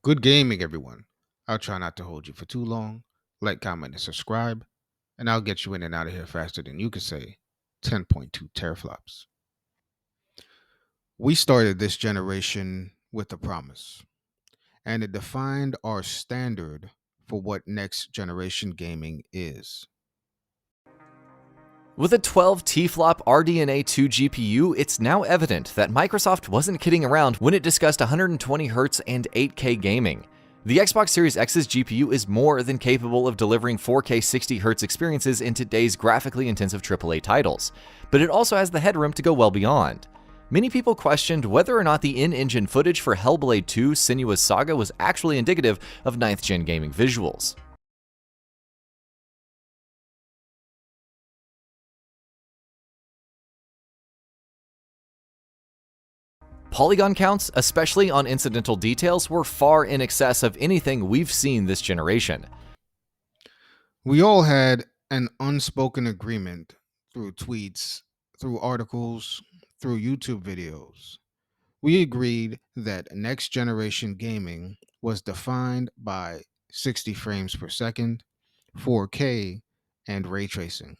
Good gaming, everyone. I'll try not to hold you for too long. Like, comment, and subscribe, and I'll get you in and out of here faster than you could say 10.2 teraflops. We started this generation with a promise, and it defined our standard for what next generation gaming is. With a 12 T-flop RDNA 2 GPU, it's now evident that Microsoft wasn't kidding around when it discussed 120Hz and 8K gaming. The Xbox Series X's GPU is more than capable of delivering 4K 60Hz experiences in today's graphically intensive AAA titles, but it also has the headroom to go well beyond. Many people questioned whether or not the in-engine footage for Hellblade 2: Senua's Saga was actually indicative of 9th-gen gaming visuals. Polygon counts, especially on incidental details, were far in excess of anything we've seen this generation. We all had an unspoken agreement through tweets, through articles, through YouTube videos. We agreed that next generation gaming was defined by 60 frames per second, 4K, and ray tracing.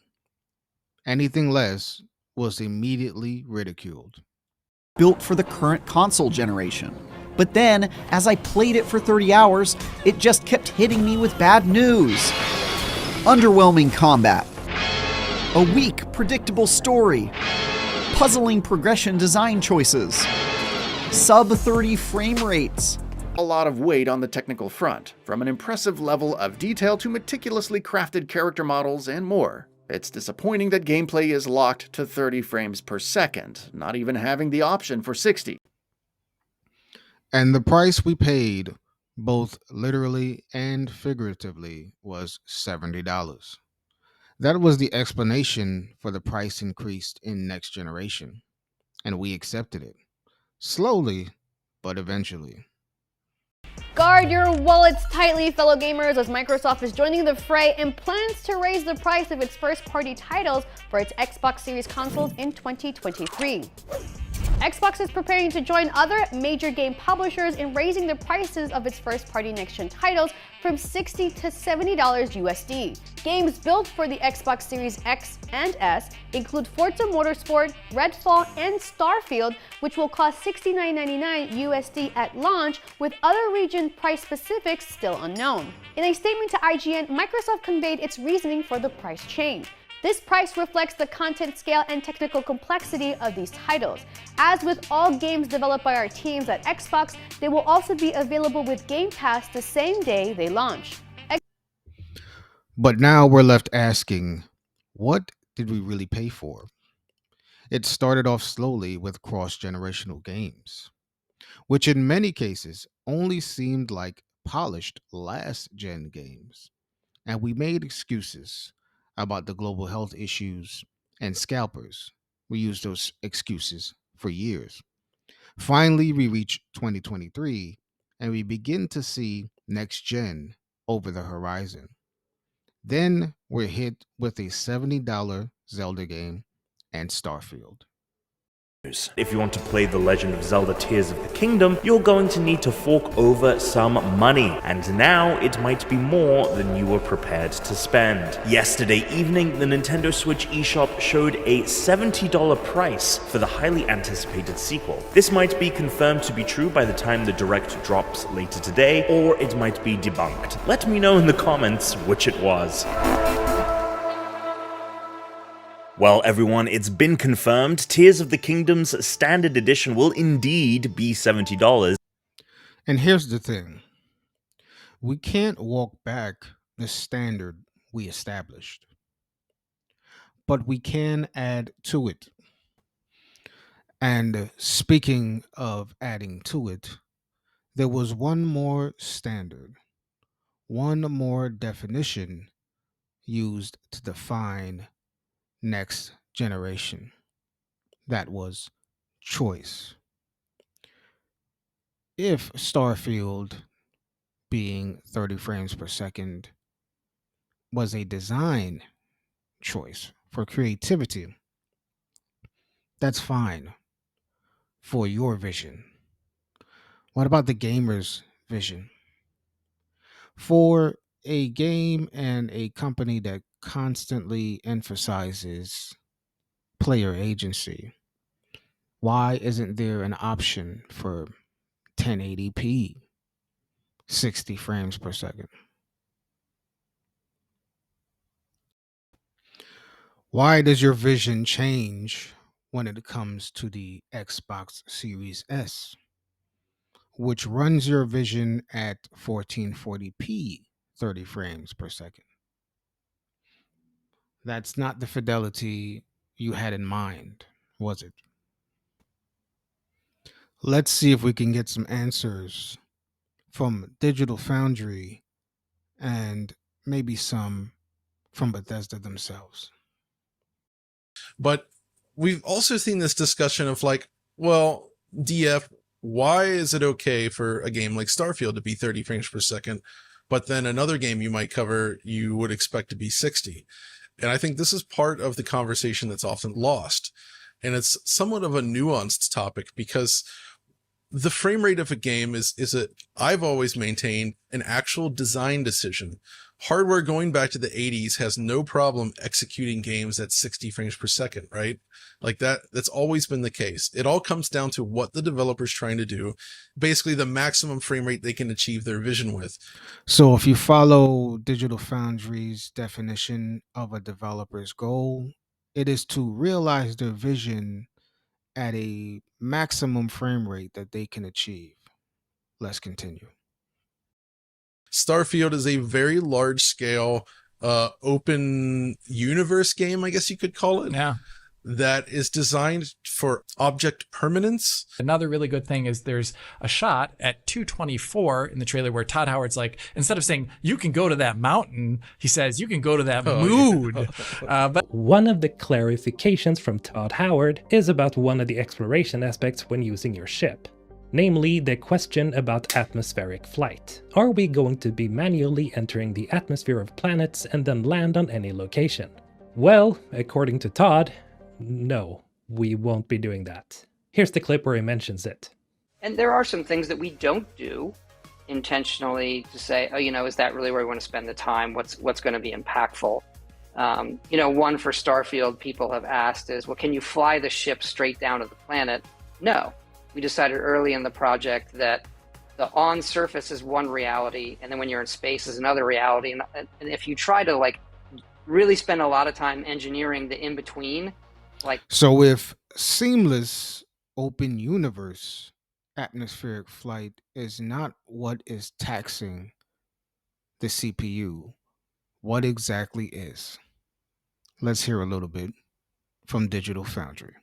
Anything less was immediately ridiculed. Built for the current console generation. But then, as I played it for 30 hours, it just kept hitting me with bad news. Underwhelming combat. A weak, predictable story. Puzzling progression design choices. Sub-30 frame rates. A lot of weight on the technical front, from an impressive level of detail to meticulously crafted character models and more. It's disappointing that gameplay is locked to 30 frames per second, not even having the option for 60. And the price we paid, both literally and figuratively, was $70. That was the explanation for the price increase in next generation, and we accepted it. Slowly, but eventually. Guard your wallets tightly, fellow gamers, as Microsoft is joining the fray and plans to raise the price of its first-party titles for its Xbox Series consoles in 2023. Xbox is preparing to join other major game publishers in raising the prices of its first-party next-gen titles from $60 to $70 USD. Games built for the Xbox Series X and S include Forza Motorsport, Redfall, and Starfield, which will cost $69.99 USD at launch, with other region price specifics still unknown. In a statement to IGN, Microsoft conveyed its reasoning for the price change. This price reflects the content scale and technical complexity of these titles. As with all games developed by our teams at Xbox, they will also be available with Game Pass the same day they launch. But now we're left asking, what did we really pay for? It started off slowly with cross-generational games, which in many cases only seemed like polished last-gen games. And we made excuses about the global health issues and scalpers. We used those excuses for years. Finally, we reach 2023 and we begin to see next gen over the horizon. Then we're hit with a $70 Zelda game and Starfield. If you want to play The Legend of Zelda Tears of the Kingdom, you're going to need to fork over some money, and now it might be more than you were prepared to spend. Yesterday evening, the Nintendo Switch eShop showed a $70 price for the highly anticipated sequel. This might be confirmed to be true by the time the Direct drops later today, or it might be debunked. Let me know in the comments which it was. Well, everyone, it's been confirmed. Tears of the Kingdom's Standard Edition will indeed be $70. And here's the thing. We can't walk back the standard we established, but we can add to it. And speaking of adding to it, there was one more standard, one more definition used to define next generation. That was choice. If Starfield being 30 frames per second was a design choice for creativity, that's fine for your vision. What about the gamer's vision? For a game and a company that constantly emphasizes player agency, why isn't there an option for 1080p, 60 frames per second? Why does your vision change when it comes to the Xbox Series S, which runs your vision at 1440p, 30 frames per second? That's not the fidelity you had in mind, was it? Let's see if we can get some answers from Digital Foundry and maybe some from Bethesda themselves. But we've also seen this discussion of like, well, DF, why is it okay for a game like Starfield to be 30 frames per second, but then another game you might cover you would expect to be 60? And I think this is part of the conversation that's often lost. And it's somewhat of a nuanced topic because the frame rate of a game is I've always maintained an actual design decision. Hardware going back to the 80s has no problem executing games at 60 frames per second, right? Like that's always been the case. It all comes down to what the developer's trying to do, basically the maximum frame rate they can achieve their vision with. So, if you follow Digital Foundry's definition of a developer's goal, it is to realize their vision at a maximum frame rate that they can achieve. Let's continue. Starfield is a very large scale open universe game, I guess you could call it. Yeah. That is designed for object permanence. Another really good thing is there's a shot at 2:24 in the trailer where Todd Howard's like, instead of saying, you can go to that mountain, he says, you can go to that mood. But one of the clarifications from Todd Howard is about one of the exploration aspects when using your ship. Namely, the question about atmospheric flight. Are we going to be manually entering the atmosphere of planets and then land on any location? Well, according to Todd, no, we won't be doing that. Here's the clip where he mentions it. And there are some things that we don't do intentionally to say, oh, is that really where we want to spend the time? What's going to be impactful? One for Starfield people have asked is, well, can you fly the ship straight down to the planet? No. We decided early in the project that the on surface is one reality, and then when you're in space is another reality. And if you try to really spend a lot of time engineering the in-between, So if seamless open universe atmospheric flight is not what is taxing the CPU, what exactly is? Let's hear a little bit from Digital Foundry.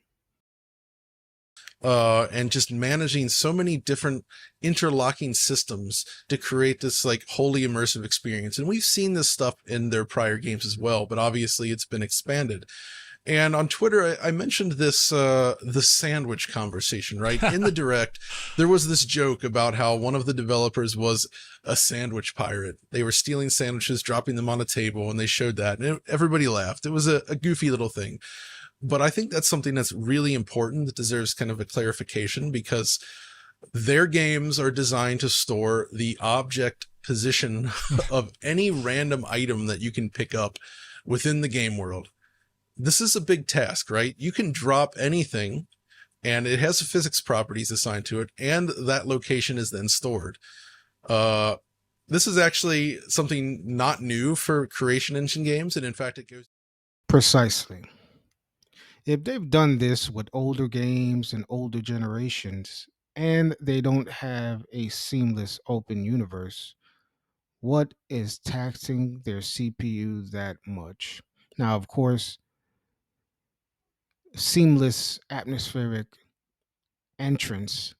And just managing so many different interlocking systems to create this wholly immersive experience. And we've seen this stuff in their prior games as well, but obviously it's been expanded. And on Twitter, I mentioned this, the sandwich conversation, right? In the direct, there was this joke about how one of the developers was a sandwich pirate. They were stealing sandwiches, dropping them on a table, and they showed that. And everybody laughed. It was a goofy little thing. But I think that's something that's really important that deserves kind of a clarification, because their games are designed to store the object position of any random item that you can pick up within the game world. This is a big task, right? You can drop anything and it has physics properties assigned to it, and that location is then stored. This is actually something not new for Creation Engine games, and in fact it goes... Precisely. If they've done this with older games and older generations, and they don't have a seamless open universe, what is taxing their CPU that much? Now, of course, seamless atmospheric entrance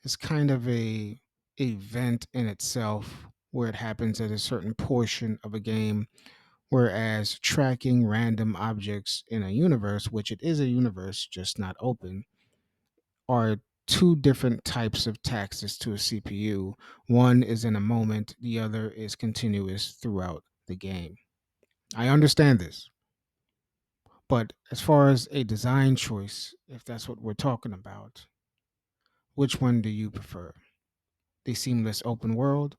is kind of a event in itself where it happens at a certain portion of a game, whereas tracking random objects in a universe, which it is a universe just not open, are two different types of taxes to a CPU. One is in a moment, the other is continuous throughout the game. I understand this. But as far as a design choice, if that's what we're talking about, which one do you prefer? The seamless open world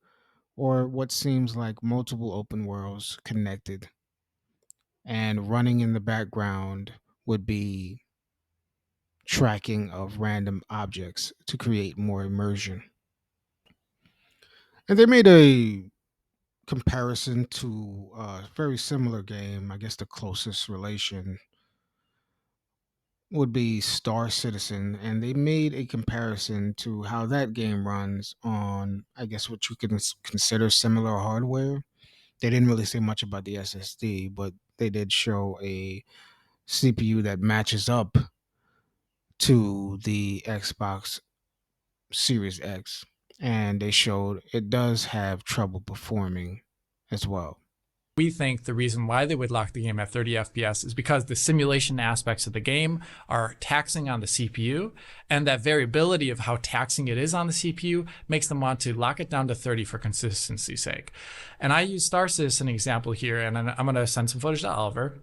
or what seems like multiple open worlds connected, and running in the background would be tracking of random objects to create more immersion. And they made a comparison to a very similar game. I guess the closest relation would be Star Citizen, and they made a comparison to how that game runs on, I guess, what you can consider similar hardware. They didn't really say much about the SSD, but they did show a CPU that matches up to the Xbox Series X, and they showed it does have trouble performing as well. We think the reason why they would lock the game at 30 FPS is because the simulation aspects of the game are taxing on the CPU, and that variability of how taxing it is on the CPU makes them want to lock it down to 30 for consistency's sake. And I use Star Citizen example here, and I'm going to send some footage to Oliver,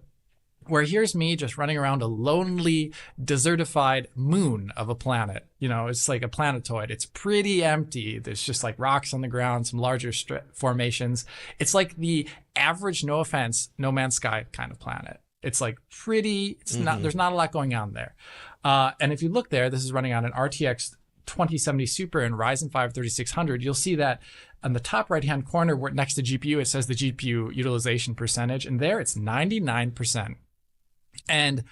where here's me just running around a lonely, desertified moon of a planet. You know, it's like a planetoid. It's pretty empty. There's just like rocks on the ground, some larger formations. It's like the average, no offense, No Man's Sky kind of planet. It's like pretty, it's not, there's not a lot going on there. And if you look there, this is running on an RTX 2070 Super and Ryzen 5 3600, you'll see that on the top right-hand corner where next to GPU, it says the GPU utilization percentage, and there it's 99%. And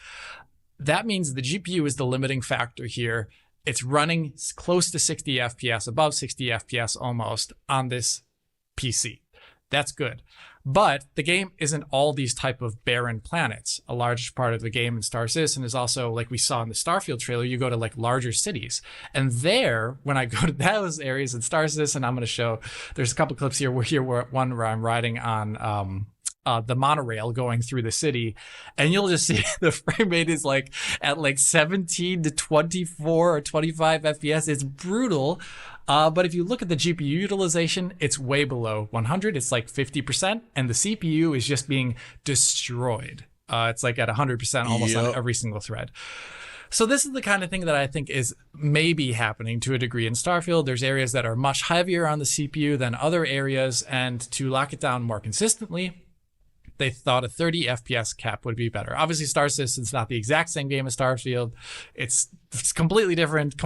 that means the GPU is the limiting factor here. It's running close to 60 FPS, above 60 FPS almost on this PC. That's good. But the game isn't all these type of barren planets. A large part of the game in Star Citizen is also, like we saw in the Starfield trailer, you go to like larger cities. And there, when I go to those areas in Star Citizen, I'm going to show, there's a couple clips here where one where I'm riding on the monorail going through the city, and you'll just see the frame rate is like at like 17 to 24 or 25 FPS. It's brutal. But if you look at the GPU utilization, it's way below 100. It's like 50%, and the CPU is just being destroyed. It's like at 100% almost on every single thread. So this is the kind of thing that I think is maybe happening to a degree in Starfield. There's areas that are much heavier on the CPU than other areas, and to lock it down more consistently, they thought a 30 FPS cap would be better. Obviously, Star Citizen's not the exact same game as Starfield. It's completely different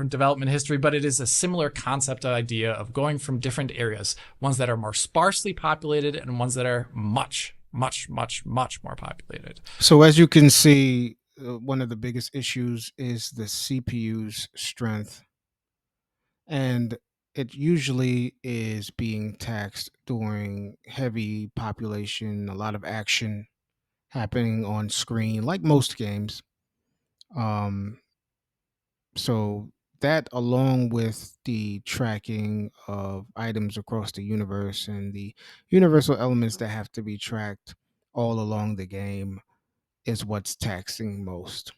development history, but it is a similar concept idea of going from different areas, ones that are more sparsely populated and ones that are much, much, much, much more populated. So as you can see, one of the biggest issues is the CPU's strength, and it usually is being taxed during heavy population, a lot of action happening on screen, like most games. Um, so that, along with the tracking of items across the universe and the universal elements that have to be tracked all along the game, is what's taxing most.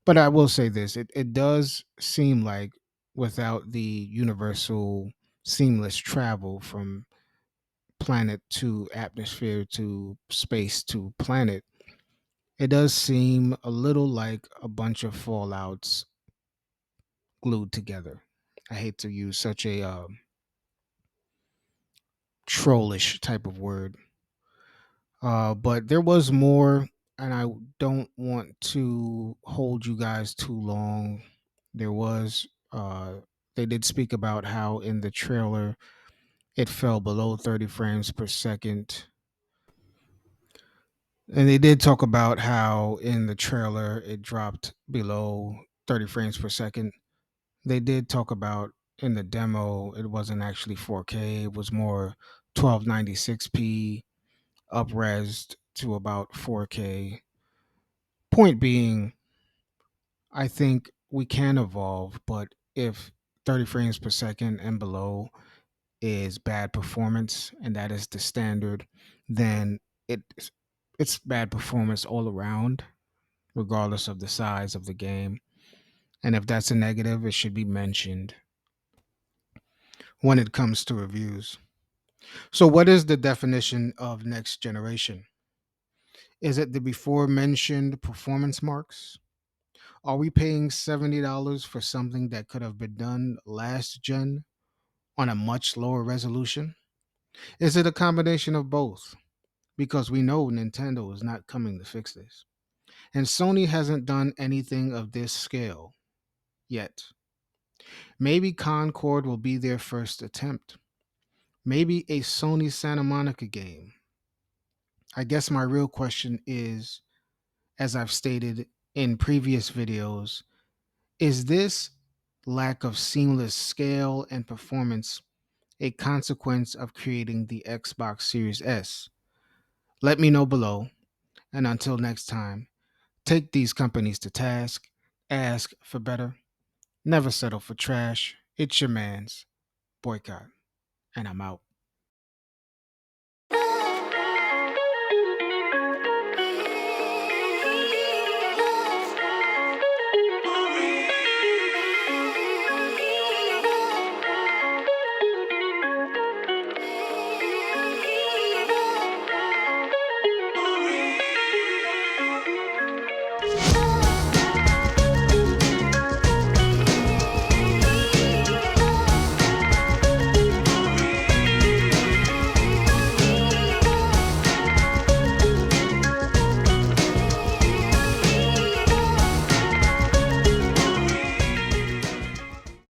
But I will say this, it does seem like without the universal seamless travel from planet to atmosphere to space to planet, it does seem a little like a bunch of fallouts glued together. I hate to use such a trollish type of word, but there was more, and I don't want to hold you guys too long. There was, they did speak about how in the trailer it fell below 30 frames per second. And they did talk about how in the trailer it dropped below 30 frames per second. They did talk about in the demo it wasn't actually 4K, it was more 1296p upresed to about 4K. Point being, I think we can evolve, but if 30 frames per second and below is bad performance and that is the standard, then it's bad performance all around, regardless of the size of the game. And if that's a negative, it should be mentioned when it comes to reviews. So, what is the definition of next generation? Is it the before mentioned performance marks? Are we paying $70 for something that could have been done last gen on a much lower resolution? Is it a combination of both? Because we know Nintendo is not coming to fix this. And Sony hasn't done anything of this scale yet. Maybe Concord will be their first attempt. Maybe a Sony Santa Monica game. I guess my real question is, as I've stated in previous videos, is this lack of seamless scale and performance a consequence of creating the Xbox Series S? Let me know below. And until next time, take these companies to task, ask for better, never settle for trash. It's your man's Boycott, and I'm out.